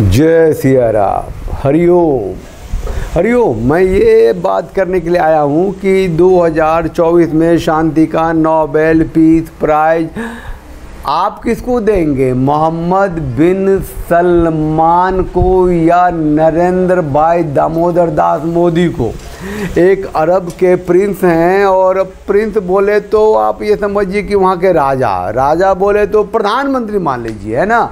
जय सिया राम। हरिओम हरिओम। मैं ये बात करने के लिए आया हूँ कि 2024 में शांति का नोबेल पीस प्राइज आप किसको देंगे, मोहम्मद बिन सलमान को या नरेंद्र भाई दामोदर दास मोदी को। एक अरब के प्रिंस हैं, और प्रिंस बोले तो आप ये समझिए कि वहाँ के राजा बोले तो प्रधानमंत्री मान लीजिए, है ना।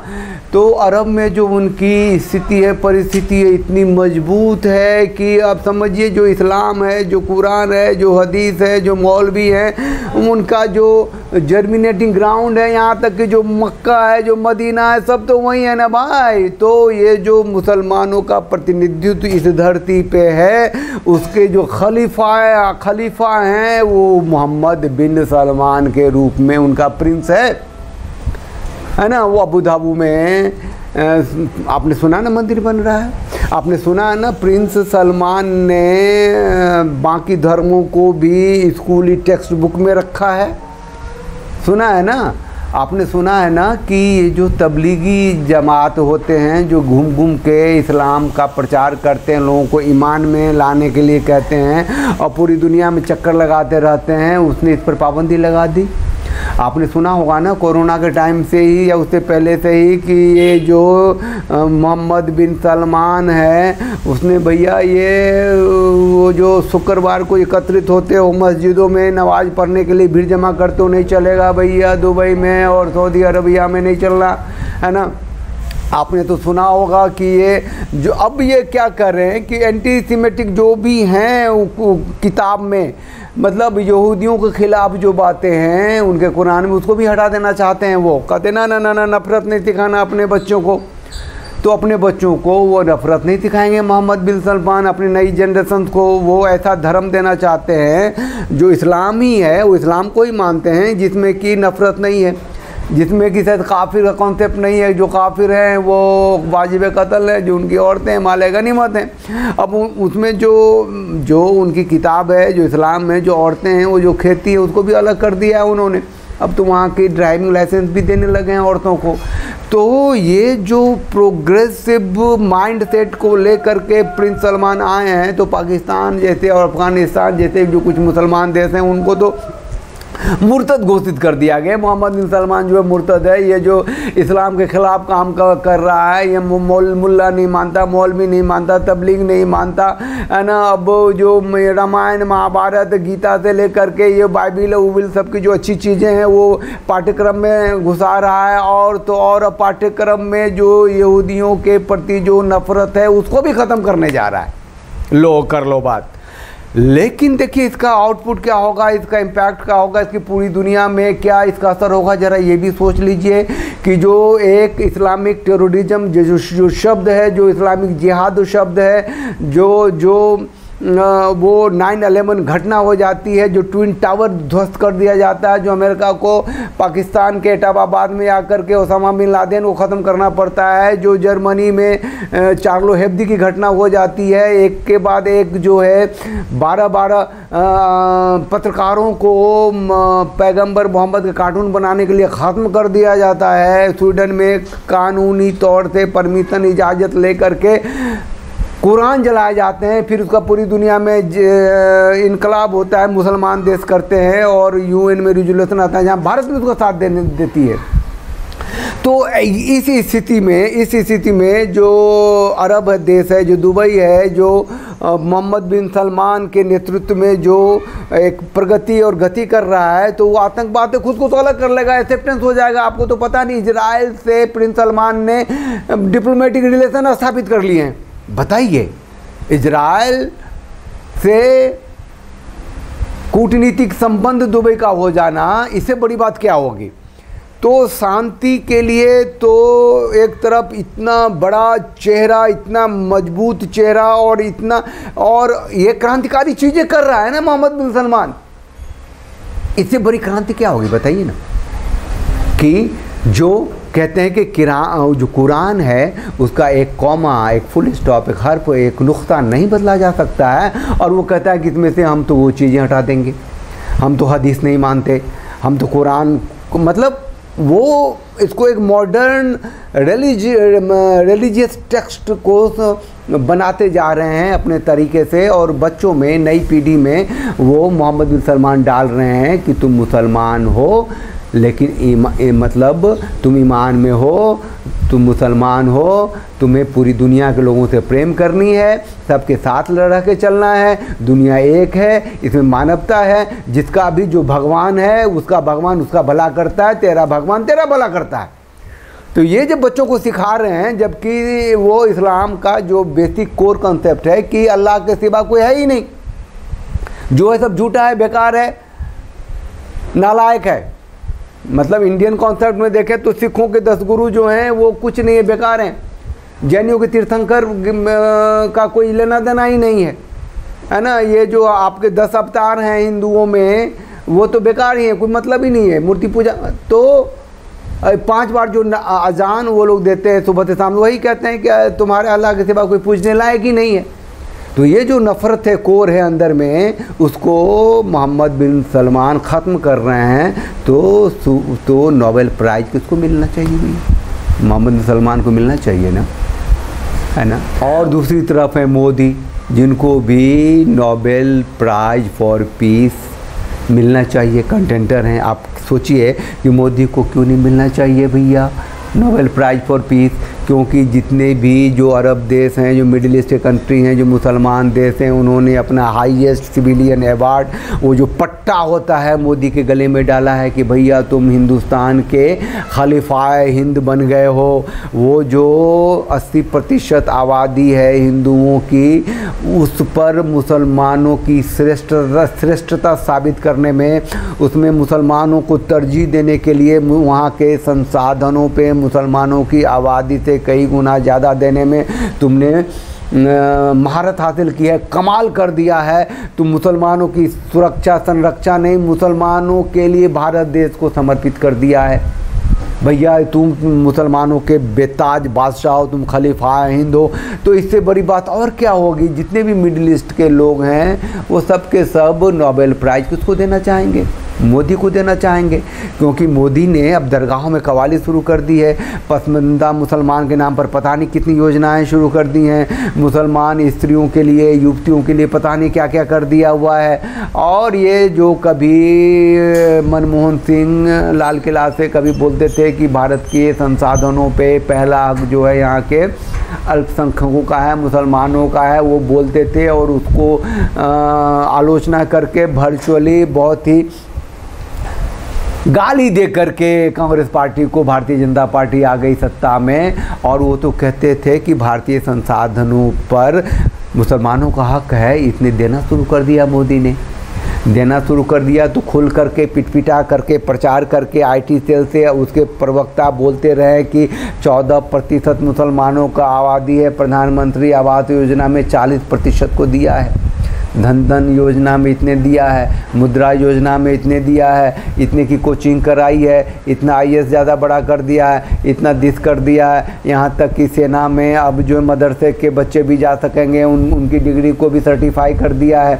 तो अरब में जो उनकी स्थिति है, परिस्थिति है, इतनी मजबूत है कि आप समझिए जो इस्लाम है, जो कुरान है, जो हदीस है, जो मौलवी हैं, उनका जो जर्मिनेटिंग ग्राउंड है, यहाँ तक कि जो मक्का है, जो मदीना है, सब तो वही है ना भाई। तो ये जो मुसलमानों का प्रतिनिधित्व इस धरती पे है, उसके जो खलीफा हैं वो मोहम्मद बिन सलमान के रूप में उनका प्रिंस है ना। वो अबू धाबी में आपने सुना ना मंदिर बन रहा है, आपने सुना है ना प्रिंस सलमान ने बाकी धर्मों को भी स्कूली टेक्स्ट बुक में रखा है, सुना है ना। आपने सुना है ना कि ये जो तबलीगी जमात होते हैं जो घूम घूम के इस्लाम का प्रचार करते हैं, लोगों को ईमान में लाने के लिए कहते हैं और पूरी दुनिया में चक्कर लगाते रहते हैं, उसने इस पर पाबंदी लगा दी। आपने सुना होगा ना कोरोना के टाइम से ही या उससे पहले से ही कि ये जो मोहम्मद बिन सलमान है, उसने भैया ये वो जो शुक्रवार को एकत्रित होते हो मस्जिदों में नमाज पढ़ने के लिए भीड़ जमा करते हो, नहीं चलेगा भैया, दुबई में और सऊदी अरबिया में नहीं चल रहा है ना। आपने तो सुना होगा कि ये जो अब ये क्या कर रहे हैं कि एंटी सेमेटिक जो भी हैं किताब में, मतलब यहूदियों के खिलाफ जो बातें हैं उनके कुरान में, उसको भी हटा देना चाहते हैं। वो कहते ना ना ना ना नफरत नहीं सिखाना अपने बच्चों को। तो अपने बच्चों को वो नफरत नहीं सिखाएंगे मोहम्मद बिन सलमान, अपनी नई जनरेशन को वो ऐसा धर्म देना चाहते हैं जो इस्लाम ही है, वो इस्लाम को ही मानते हैं जिसमें कि नफरत नहीं है, जिसमें कि शायद काफिर का कॉन्सेप्ट नहीं है। जो काफिर हैं वो वाजिब कत्ल है, जो उनकी औरतें हैं माले गनीमत हैं। अब उसमें जो उनकी किताब है, जो इस्लाम में जो औरतें हैं, वो जो खेती है उसको भी अलग कर दिया है उन्होंने। अब तो वहाँ की ड्राइविंग लाइसेंस भी देने लगे हैं औरतों को। तो ये जो प्रोग्रेसिव माइंड सेट को लेकर के प्रिंस सलमान आए हैं, तो पाकिस्तान जैसे और अफ़गानिस्तान जैसे जो कुछ मुसलमान देश हैं उनको तो मुर्तद घोषित कर दिया गया। मोहम्मद बिन सलमान जो है मुर्तद है, ये जो इस्लाम के ख़िलाफ़ काम कर रहा है, ये मुल्ला नहीं मानता, मौलवी नहीं मानता, तबलीग नहीं मानता, है ना। अब जो रामायण महाभारत गीता से लेकर के ये बाइबिल उबिल सब की जो अच्छी चीज़ें हैं वो पाठ्यक्रम में घुसा रहा है, और तो और पाठ्यक्रम में जो यहूदियों के प्रति जो नफ़रत है उसको भी ख़त्म करने जा रहा है। लो कर लो बात। लेकिन देखिए इसका आउटपुट क्या होगा, इसका इम्पैक्ट क्या होगा, इसकी पूरी दुनिया में क्या इसका असर होगा, ज़रा ये भी सोच लीजिए कि जो एक इस्लामिक टेररिज्म जो शब्द है, जो इस्लामिक जिहाद शब्द है, जो वो 9/11 घटना हो जाती है, जो ट्विन टावर ध्वस्त कर दिया जाता है, जो अमेरिका को पाकिस्तान के एटाबाद में आकर के ओसामा बिन लादेन को ख़त्म करना पड़ता है, जो जर्मनी में चार्लो हेब्दी की घटना हो जाती है, एक के बाद एक जो है 12 पत्रकारों को पैगंबर मोहम्मद के कार्टून बनाने के लिए ख़त्म कर दिया जाता है। स्वीडन में कानूनी तौर से परमिशन इजाज़त लेकर के कुरान जलाए जाते हैं, फिर उसका पूरी दुनिया में इनकलाब होता है, मुसलमान देश करते हैं और यूएन में रिजोल्यूशन आता है जहाँ भारत भी उसका साथ देती है। तो इस स्थिति में जो अरब देश है, जो दुबई है, जो मोहम्मद बिन सलमान के नेतृत्व में जो एक प्रगति और गति कर रहा है, तो वो आतंकवाद से खुद को तो अलग कर लेगा, एक्सेप्टेंस हो जाएगा। आपको तो पता नहीं इजराइल से प्रिंस सलमान ने डिप्लोमेटिक रिलेशन स्थापित कर लिए हैं। बताइए, इजराइल से कूटनीतिक संबंध दुबई का हो जाना, इससे बड़ी बात क्या होगी। तो शांति के लिए तो एक तरफ इतना बड़ा चेहरा, इतना मजबूत चेहरा और ये क्रांतिकारी चीज़ें कर रहा है ना मोहम्मद बिन सलमान, इससे बड़ी क्रांति क्या होगी बताइए ना। कि जो कहते हैं कि जो कुरान है उसका एक कॉमा, एक फुल स्टॉप, एक हर्फ, एक नुक्ता नहीं बदला जा सकता है, और वो कहता है कि इसमें से हम तो वो चीज़ें हटा देंगे, हम तो हदीस नहीं मानते, हम तो कुरान को, मतलब वो इसको एक मॉडर्न रिलीजियस टेक्स्ट को बनाते जा रहे हैं अपने तरीके से, और बच्चों में, नई पीढ़ी में वो मोहम्मद बिन सलमान डाल रहे हैं कि तुम मुसलमान हो, लेकिन मतलब तुम ईमान में हो, तुम मुसलमान हो, तुम्हें पूरी दुनिया के लोगों से प्रेम करनी है, सबके साथ रह के चलना है, दुनिया एक है, इसमें मानवता है, जिसका भी जो भगवान है उसका भगवान उसका भला करता है, तेरा भगवान तेरा भला करता है। तो ये जब बच्चों को सिखा रहे हैं, जबकि वो इस्लाम का जो बेसिक कोर कॉन्सेप्ट है कि अल्लाह के सिवा कोई है ही नहीं, जो है सब झूठा है, बेकार है, नालायक है। मतलब इंडियन कॉन्सेप्ट में देखें तो सिखों के 10 गुरु जो हैं वो कुछ नहीं है, बेकार हैं। जैनियों के तीर्थंकर का कोई लेना देना ही नहीं है ना। ये जो आपके 10 अवतार हैं हिंदुओं में वो तो बेकार ही है, कोई मतलब ही नहीं है। मूर्ति पूजा तो 5 बार जो अजान वो लोग देते हैं सुबह से शाम, वही कहते हैं कि तुम्हारे अल्लाह के सिवा कोई पूजने लायक ही नहीं है। तो ये जो नफ़रत है, कोर है अंदर में, उसको मोहम्मद बिन सलमान ख़त्म कर रहे हैं। तो नोबेल प्राइज़ किसको मिलना चाहिए भैया? मोहम्मद बिन सलमान को मिलना चाहिए ना, है ना। और दूसरी तरफ है मोदी, जिनको भी नोबेल प्राइज़ फॉर पीस मिलना चाहिए, कंटेंटर हैं। आप सोचिए कि मोदी को क्यों नहीं मिलना चाहिए भैया नोबेल प्राइज़ फॉर पीस? क्योंकि जितने भी जो अरब देश हैं, जो मिडिल ईस्ट के कंट्री हैं, जो मुसलमान देश हैं, उन्होंने अपना हाईएस्ट सिविलियन अवार्ड, वो जो पट्टा होता है, मोदी के गले में डाला है कि भैया तुम हिंदुस्तान के खलीफाए हिंद बन गए हो। वो जो 80% आबादी है हिंदुओं की, उस पर मुसलमानों की श्रेष्ठता साबित करने में, उसमें मुसलमानों को तरजीह देने के लिए, वहाँ के संसाधनों पे मुसलमानों की आबादी से कई गुना ज़्यादा देने में तुमने महारत हासिल की है, कमाल कर दिया है। तुम मुसलमानों की सुरक्षा संरक्षा नहीं, मुसलमानों के लिए भारत देश को समर्पित कर दिया है। भैया तुम मुसलमानों के बेताज बादशाह हो, तुम खलीफा हिंद हो, तो इससे बड़ी बात और क्या होगी? जितने भी मिडिल ईस्ट के लोग हैं वो सब के सब नोबेल प्राइज़ किसको देना चाहेंगे? मोदी को देना चाहेंगे, क्योंकि मोदी ने अब दरगाहों में कवाली शुरू कर दी है, पसमानदा मुसलमान के नाम पर पता नहीं कितनी योजनाएं शुरू कर दी हैं, मुसलमान स्त्रियों के लिए, युवतियों के लिए पता नहीं क्या क्या कर दिया हुआ है। और ये जो कभी मनमोहन सिंह लाल किला से कभी बोलते थे कि भारत के संसाधनों पे पहला हक जो है यहाँ के अल्पसंख्यकों का है, मुसलमानों का है, वो बोलते थे, और उसको आलोचना करके वर्चुअली बहुत ही गाली दे करके कांग्रेस पार्टी को भारतीय जनता पार्टी आ गई सत्ता में। और वो तो कहते थे कि भारतीय संसाधनों पर मुसलमानों का हक है, इसने देना शुरू कर दिया, मोदी ने देना शुरू कर दिया। तो खुल करके पिटपिटा करके प्रचार करके IT सेल से उसके प्रवक्ता बोलते रहे कि 14% मुसलमानों का आबादी है, प्रधानमंत्री आवास योजना में 40% को दिया है, धन योजना में इतने दिया है, मुद्रा योजना में इतने दिया है, इतने की कोचिंग कराई है, इतना IAS ज़्यादा बड़ा कर दिया है, इतना दिस कर दिया है, यहाँ तक कि सेना में अब जो मदरसे के बच्चे भी जा सकेंगे, उनकी डिग्री को भी सर्टिफाई कर दिया है।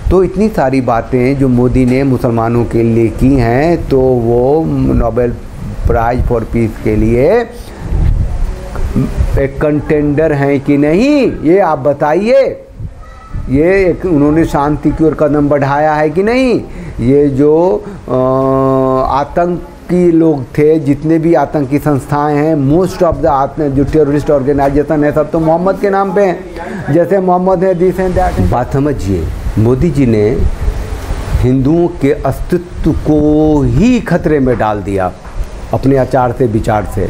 तो इतनी सारी बातें जो मोदी ने मुसलमानों के लिए की हैं, तो वो नोबेल प्राइज़ फॉर पीस के लिए एक कंटेंडर हैं कि नहीं, ये आप बताइए। ये एक उन्होंने शांति की ओर कदम बढ़ाया है कि नहीं? ये जो आतंकी लोग थे, जितने भी आतंकी संस्थाएं हैं, मोस्ट ऑफ द जो टेररिस्ट ऑर्गेनाइजेशन है, सब तो मोहम्मद के नाम पे हैं। जैसे मोहम्मद है, दिस एंड दैट। बात समझिए, मोदी जी ने हिंदुओं के अस्तित्व को ही खतरे में डाल दिया अपने आचार से, विचार से।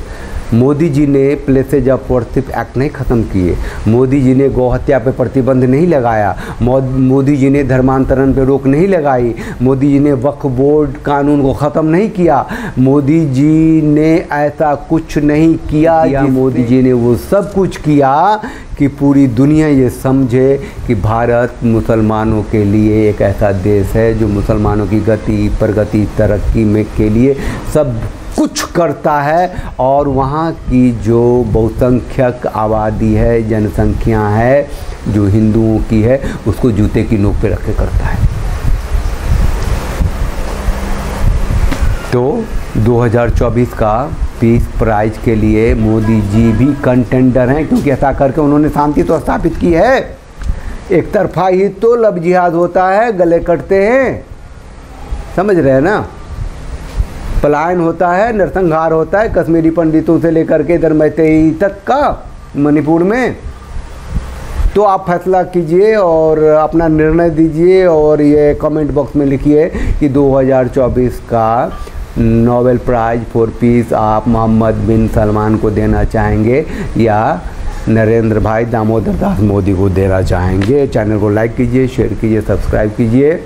मोदी जी ने प्लेसेज ऑफ वर्शिप एक्ट नहीं ख़त्म किए, मोदी जी ने गौ हत्या पे प्रतिबंध नहीं लगाया, मोदी जी ने धर्मांतरण पे रोक नहीं लगाई, मोदी जी ने वक्फ बोर्ड कानून को ख़त्म नहीं किया, मोदी जी ने ऐसा कुछ नहीं किया। मोदी जी ने वो सब कुछ किया कि पूरी दुनिया ये समझे कि भारत मुसलमानों के लिए एक ऐसा देश है जो मुसलमानों की गति, प्रगति, तरक्की में के लिए सब कुछ करता है। और वहाँ की जो बहुसंख्यक आबादी है, जनसंख्या है जो हिंदुओं की है, उसको जूते की नोक पे रख के करता है। तो 2024 का पीस प्राइज के लिए मोदी जी भी कंटेंडर हैं, क्योंकि ऐसा करके उन्होंने शांति तो स्थापित की है। एक तरफा ही तो लब जिहाद होता है, गले कटते हैं, समझ रहे हैं ना, पलायन होता है, नरसंहार होता है, कश्मीरी पंडितों से लेकर के इधर मैतेई तक का मणिपुर में। तो आप फैसला कीजिए और अपना निर्णय दीजिए और ये कमेंट बॉक्स में लिखिए कि 2024 का नोबेल प्राइज़ फॉर पीस आप मोहम्मद बिन सलमान को देना चाहेंगे या नरेंद्र भाई दामोदर दास मोदी को देना चाहेंगे। चैनल को लाइक कीजिए, शेयर कीजिए, सब्सक्राइब कीजिए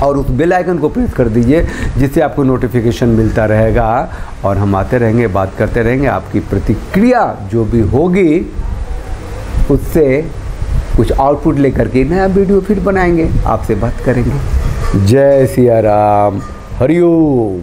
और उस बेल आइकन को प्रेस कर दीजिए, जिससे आपको नोटिफिकेशन मिलता रहेगा और हम आते रहेंगे, बात करते रहेंगे। आपकी प्रतिक्रिया जो भी होगी उससे कुछ आउटपुट लेकर के नया वीडियो फिर बनाएंगे, आपसे बात करेंगे। जय सिया राम, हरिओम।